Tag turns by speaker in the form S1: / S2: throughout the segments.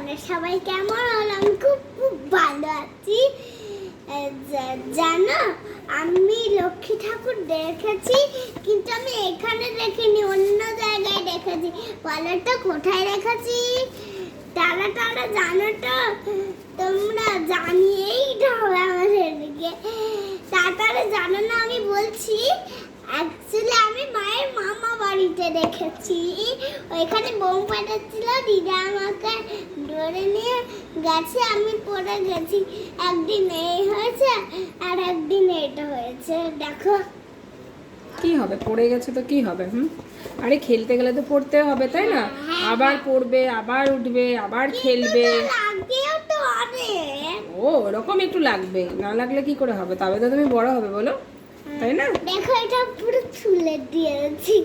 S1: তোমরা সবাই কেমন? আমি খুব খুব ভালো আছি। জানো, আমি লক্ষ্মী ঠাকুর দেখেছি, কিন্তু আমি এখানে দেখিনি, অন্য জায়গায় দেখেছি। বলো তো কোথায় দেখেছি? তারা জানো তো? তোমরা জানিয়েই হবে আমাদেরকে। তারা জানো না, আমি বলছি অ্যাকচুয়ালি আমি মায়ের মামা বাড়িতে দেখেছি। ওইখানে বোম ফাটাচ্ছিল, দিদা আমাকে ধরে নিয়ে গেছে, আমি পড়ে গেছি। একদিন এই হয়েছে আর একদিন এটা হয়েছে। দেখো
S2: কি হবে, পড়ে গেছে তো কি হবে? আরে খেলতে গেলে তো পড়তে হবে, তাই না? আবার পড়বে, আবার উঠবে, আবার খেলবে।
S1: লাগেও তো অনেক।
S2: ও ওরকম একটু লাগবে, না লাগলে কি করে হবে? তবে তো তুমি বড় হবে, বলো, তাই না?
S1: দেখো এটা পুরো ছুলে দিয়েছি।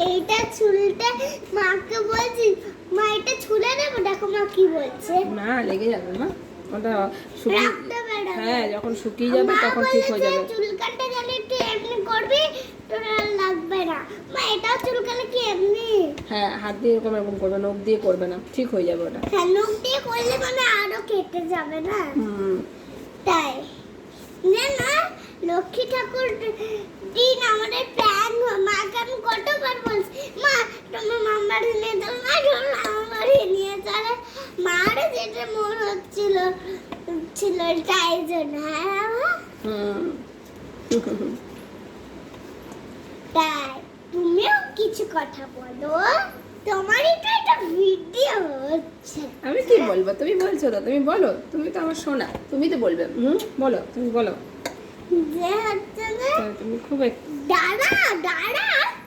S1: এইটা চুলটা মাকে বলছি, মা এটা ছুলে দেবো। দেখো মা কি বলছে।
S2: না, লেগে যাবে মা, ওটা শুকিয়ে,
S1: রাখতে পারবে।
S2: হ্যাঁ যখন শুকিয়ে যাবে
S1: মা
S2: তখন ঠিক হয়ে
S1: বলেছে,
S2: যাবে।
S1: চুল কাটতে গেলে একটু এমনি করবি, তোর আর লাগবে না। মা এটাও চুল কাটলে কি এমনি?
S2: হ্যাঁ, হাত দিয়ে এরকম এরকম করবে, নখ দিয়ে করবে না, ঠিক হয়ে যাবে ওটা।
S1: হ্যাঁ, নখ দিয়ে করলে মানে আরো কেটে যাবে না।
S2: হুম।
S1: তাই না, লক্ষ্মী ঠাকুর দিন আমাদের প্ল্যান। মাকে আমি কতবার বলছি, মা তোমার মামার বাড়ি নিয়ে চলো, মা তোমার মামার বাড়ি নিয়ে চলো। মার যেটা মন হচ্ছিল তাই জন্য। হ্যাঁ মা?
S2: হুম।
S1: তাই তুমিও কিছু কথা বলো, তোমারই তো একটা ভিডিও হচ্ছে।
S2: আমি কি বলবো? তুমি বলছো তো, তুমি বলো, তুমি তো আমার শোনা, তুমি তো বলবে। বলো, তুমি বলো।
S1: যে হচ্ছে যে
S2: তুমি খুব
S1: দাঁড়া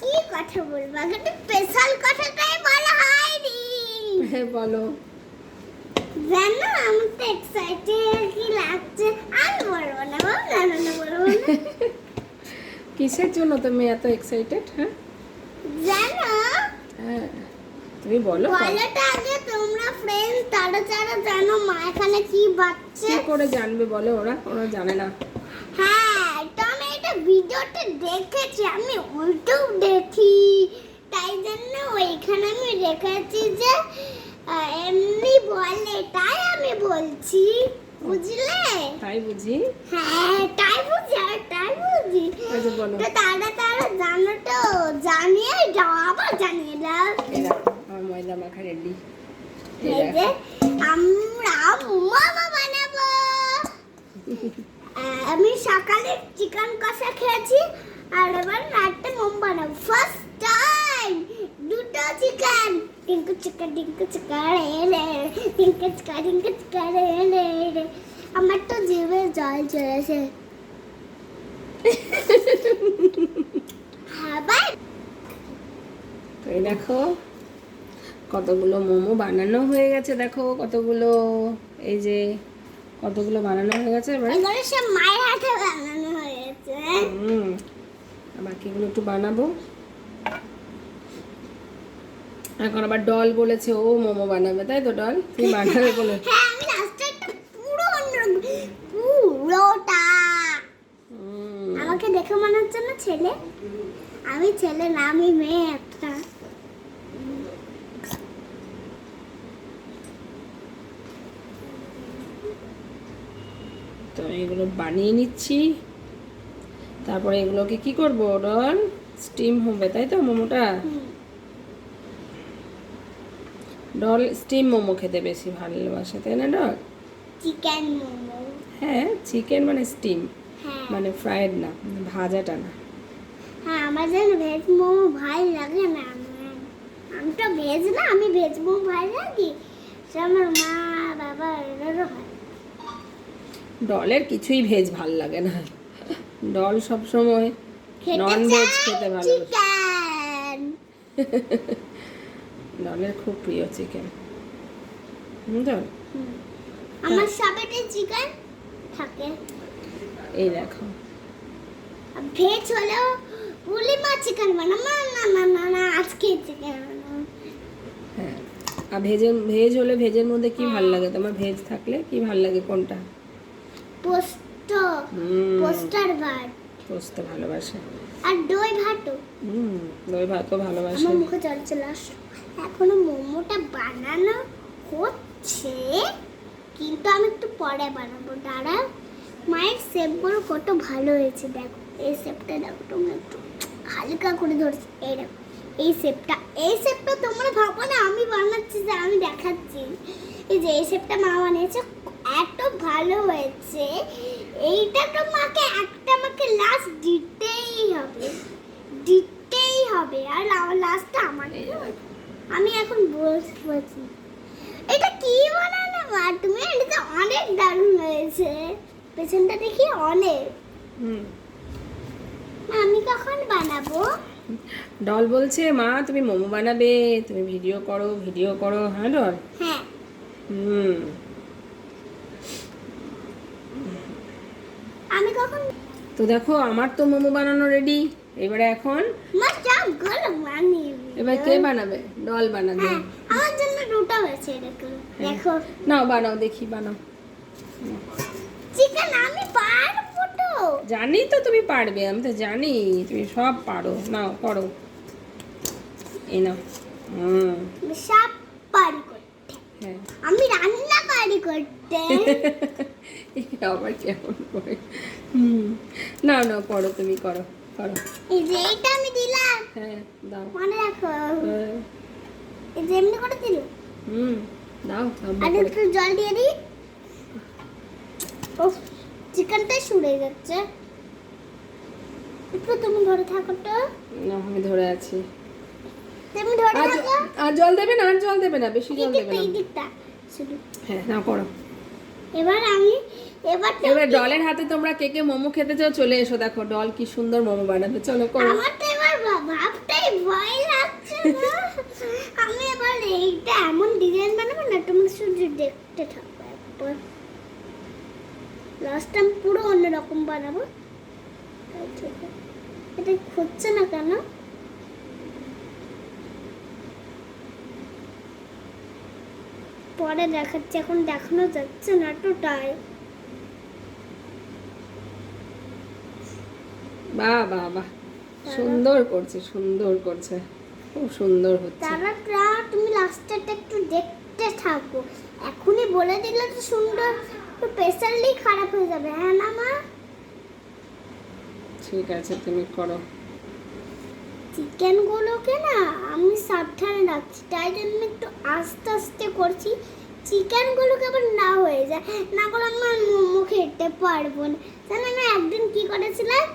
S1: কি কথা বলবো, একটা স্পেশাল কথাটাই বলা হয়নি।
S2: হ্যাঁ বলো।
S1: জানো আমি তো এক্সাইটেড কি লাগছে। আর বলবো না, বলবো না।
S2: কিসের জন্য তুমি এত এক্সাইটেড? হ্যাঁ
S1: জানো,
S2: হ্যাঁ তুমি বলো।
S1: বলোটা আগে তোমরা ফ্রেন্ড তারা জানো মা এখানে কি বাচ্চা।
S2: কি করে জানবে বলো? ওরা জানে না।
S1: হ্যাঁ, তো আমি এটা ভিডিওতে দেখেছি, আমি ইউটিউব দেখি, তাই জন্য ওইখানে আমি দেখেছি যে এমনি বলে, তাই আমি বলছি, বুঝলে?
S2: তাই বুঝি।
S1: হ্যাঁ তাই বুঝি।
S2: আচ্ছা বলো।
S1: তো তারা জানো তো, জানিয়ে যাও, আবার জানিয়ে দাও।
S2: এই দেখো আমার ময়দা মাখা রেডি।
S1: এই যে আমরা মোমো বানাবো। আমি সকালে চিকেন কষা খেয়েছি, আর এবার রাতে মোমো বানাবো। ফার্স্ট টাইম দুটো চিকেন, টিঙ্কু চিকেন রে। আমার তো জিভে জল চলেছে। হ্যাঁ ভাই,
S2: তো এই দেখো কতগুলো মোমো বানানো হয়ে গেছে, দেখো কতগুলো, এই যে কতগুলো বানানো হয়ে গেছে। এবার
S1: এগুলো সব মায়ের হাতে বানানো হয়েছে।
S2: আর বাকিগুলো একটু বানাবো। এখন আবার ডল বলেছে ও মোমো বানাবে, তাই তো? ডল তুমি বানাবে বলে।
S1: হ্যাঁ, আমি লাস্টে একটা পুরোটা। আমাকে দেখে মনে হচ্ছে না ছেলে? আমি ছেলে না, আমি মেয়ে একটা।
S2: তো এগুলো বানিয়ে নিচ্ছি, তারপরে এগুলোকে কি করব? ডল স্টিম হবে, তাই তো? মোমোটা ডল স্টিম মোমো খেতে বেশি ভালোবাসে, তাই না ডল?
S1: চিকেন মোমো।
S2: হ্যাঁ, চিকেন মানে স্টিম,
S1: হ্যাঁ
S2: মানে ফ্রাইড না, ভাজাটা না।
S1: হ্যাঁ, আমার যেন ভেজ মোমো ভালো লাগে না। আমি তো ভেজ না, আমি ভেজ মোমো ভালো লাগি, সে আমার মা বাবা এদেরও হয়।
S2: ডলের কিছুই ভেজ ভাল লাগে না, ডল সব সময় নন ভেজ খেতে ভালোবাসে।
S1: চিকেন
S2: ডলের খুব প্রিয় চিকেন। ডল
S1: আমার সবেতে চিকেন থাকে।
S2: এই দেখো
S1: ভেজ হলেও বলি মা চিকেন বানাবো, না আজকে চিকেন বানাবো।
S2: হ্যাঁ, আর ভেজ হলে ভেজের মধ্যে কি ভাল লাগে তোমার? ভেজ থাকলে কি ভাল লাগে কোনটা?
S1: পোস্টার ভাত।
S2: পোস্ত ভালোবাসে।
S1: আর দই ভাতও।
S2: দই ভাতও ভালোবাসে।
S1: আমার মুখে জল চলে আসলো। এখনো মোমোটা বানানো হচ্ছে, কিন্তু আমি একটু পরে বানাবো। দাঁড়া, মায়ের শেপগুলো কত ভালো হয়েছে দেখো। এই শেপটা দেখো, তোমরা একটু হালকা করে ধরছি। এই দেখো এই শেপটা তোমরা ভাবো না আমি বানাচ্ছি, যে আমি দেখাচ্ছি। এই যে এই শেপটা মা বানিয়েছে, এত ভালো হয়েছে। এইটা তোমাকে আমাকে লাস্ট দিতেই হবে, আর লাস্টটা আমার। আমি এখন বলছি এটা কি বানানো মা তুমি? এটা তো অনেক দারুণ হয়েছে, পেছনটা দেখি অনেক। আমি কখন বানাবো?
S2: ডল বলছে মা তুমি মোমো বানাবে, তুমি ভিডিও করো। হ্যাঁ ডল?
S1: হ্যাঁ। আমি কখন?
S2: তো দেখো আমার তো মোমো বানানো রেডি। এবারে এখন
S1: মা সবগুলো বানিয়ে
S2: এবার কে বানাবে? ডল বানাবে।
S1: হ্যাঁ, আমার জন্য দুটো হয়েছে দেখো। দেখো
S2: নাও বানাও, দেখি বানাও।
S1: চিকেন আমি পারবো তো।
S2: জানি তো তুমি পারবে, আমি তো জানি তুমি সব পারো। নাও করো, এই নাও।
S1: আমি সব পারি করতে।
S2: হ্যাঁ
S1: আমি রান্না পারি করতে।
S2: আবার কেমন করে? নাও করো, তুমি করো।
S1: এই যে এইটা আমি দিলাম।
S2: হ্যাঁ দাও।
S1: মনে রাখো,
S2: হ্যাঁ,
S1: এই যে এমনি করে দিল।
S2: দাও
S1: আর একটু জল দিয়ে দিই। ও চিকেনটা শুকিয়ে যাচ্ছে। একটু তুমি ধরে থাকো তো।
S2: না আমি ধরে আছি।
S1: তুমি ধরে থাকো।
S2: আর জল দেবে না, বেশি জল দেবে না।
S1: এই দিকটা শুধু।
S2: হ্যাঁ নাও করো।
S1: এবার
S2: ডলের হাতে তোমরা কে মোমো খেতে চাও চলে এসো। দেখো ডল কি সুন্দর মোমো বানাবে, চলো করো।
S1: আমার তো এবার ভাবতেই ভয় লাগছে না। আমি এবার এইটা এমন ডিজাইন বানাবো না, তুমি শুধু দেখতে থাকো একবার। লাস্ট টাইম পুরো অন্যরকম বানাবো। এটা হচ্ছে না কেন? পরে দেখাচ্ছি, এখন দেখানো যাচ্ছে না টোটাল।
S2: বাহ সুন্দর করছে খুব সুন্দর হচ্ছে।
S1: তারা তুমি লাস্টটা একটু দেখতে থাকো। এখনই বলে দিলে তো সুন্দর স্পেশালি খারাপ হয়ে যাবে। হ্যাঁ না মা?
S2: ঠিক আছে তুমি করো।
S1: চিকেন গুলোকে না আমি সাবধানে রাখছি, তাই জন্য একটু আস্তে আস্তে করছি। চিকেন গুলোকে আবার না হয়ে যায়, না করে আমার মোমো খেতে পারবো না। জানো আমি একদিন কি করেছিলাম,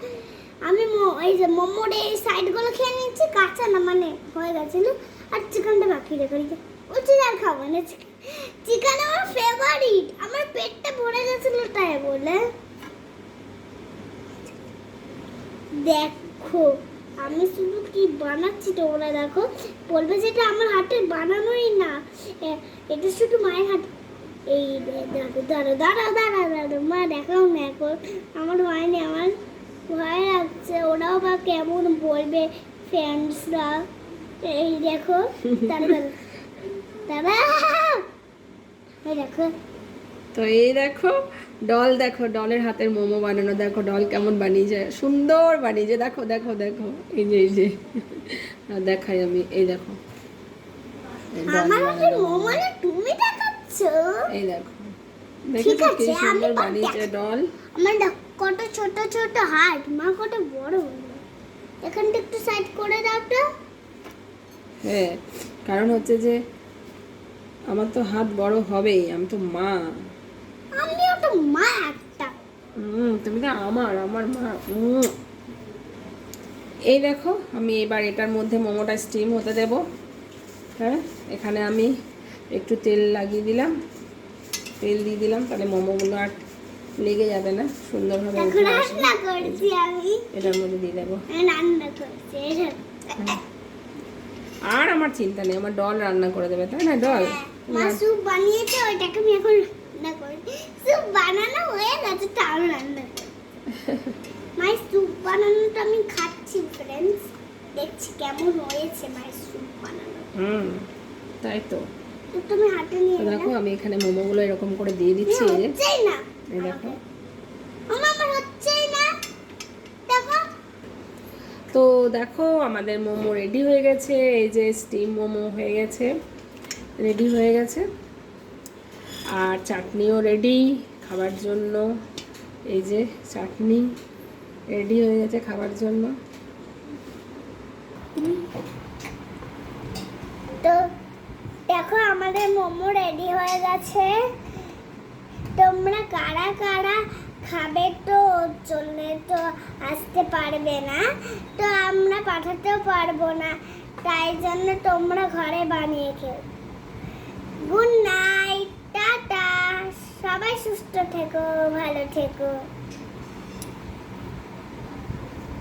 S1: আমি এই যে মোমোর এই সাইডগুলো খেয়ে নিচ্ছি, কাঁচা না মানে হয়ে গেছিল, আর চিকেনটা বাকি রেখে দিচ্ছি। বলছি আর খাবো না চিকেন, আমার ফেভারিট। আমার পেটটা ভরে গেছিল তাই বলে। দেখো আমি শুধু কি বানাচ্ছি তোমরা দেখো, বলবে যেটা আমার হাতের বানানোই না, এটা শুধু মায়ের হাত। এই দাঁড়াও মা দেখাও না এখন, আমার হয়নি, আমার ভয় লাগছে। ওরাও বা কেমন বলবে ফ্রেন্ডসরা। এই দেখো দাঁড়া এই দেখো।
S2: তো এই দেখো ডলের হাতের মোমো বানানো। দেখো ডল কেমন বানিয়েছে, সুন্দর বানিয়েছে। দেখো এই যে দেখাই আমি, এই দেখো
S1: আমার হাতের মোমো না তুমি দেখাচ্ছো।
S2: এই দেখো দেখো কি সুন্দর বানিয়েছে ডল।
S1: আমার কত ছোট ছোট হাত, মা কত বড় হলো। এখানটা একটু সাইড করে দাও তো।
S2: হ্যাঁ কারণ হচ্ছে যে আমার তো হাত বড় হবেই, আমি তো মা।
S1: আমিও তো মা একটা।
S2: তুমি তো আমার মা। এই দেখো আমি এবার এটার মধ্যে মোমোটা স্টিম হতে দেব। হ্যাঁ এখানে আমি একটু তেল লাগিয়ে দিলাম, তেল দিয়ে দিলাম, তাহলে মোমোগুলো আর লেগে যাবে না, সুন্দরভাবে উঠে আসবে।
S1: রান্না করছি আমি,
S2: এটার মধ্যে দিয়ে দেবো।
S1: রান্না করছি।
S2: আর আমার চিন্তা নেই, আমার ডল রান্না করে দেবে, তাই না ডল?
S1: মা স্যুপ বানিয়েছে, ওইটাকে আমি এখন রান্না করি। স্যুপ বানানো হয়ে গেছে, তাও রান্না করছি। মায়ের স্যুপ বানানোটা আমি খাচ্ছি ফ্রেন্ডস, দেখছি কেমন হয়েছে মায়ের স্যুপ বানানো।
S2: তাই তো।
S1: তুমি হাতে নিয়ে
S2: দেখো আমি এখানে মোমোগুলো এরকম করে দিয়ে দিচ্ছি।
S1: হচ্ছেই না,
S2: এই দেখো
S1: আমার হচ্ছেই না। দেখো
S2: তো দেখো আমাদের মোমো রেডি হয়ে গেছে। এই যে স্টিম মোমো হয়ে গেছে, রেডি হয়ে গেছে। আর চাটনিও রেডি খাবার জন্য। এই যে চাটনি রেডি হয়ে গেছে খাবার জন্য।
S1: তো দেখো আমাদের মোমো রেডি হয়ে গেছে। তোমরা কারা কারা খাবে তো চলে তো আসতে পারবে না, তো আমরা পাঠাতেও পারবো না, তাই জন্য তোমরা ঘরে বানিয়ে খেও। গুড নাইট, টাটা, সবাই সুস্থ থেকো, ভালো থেকো।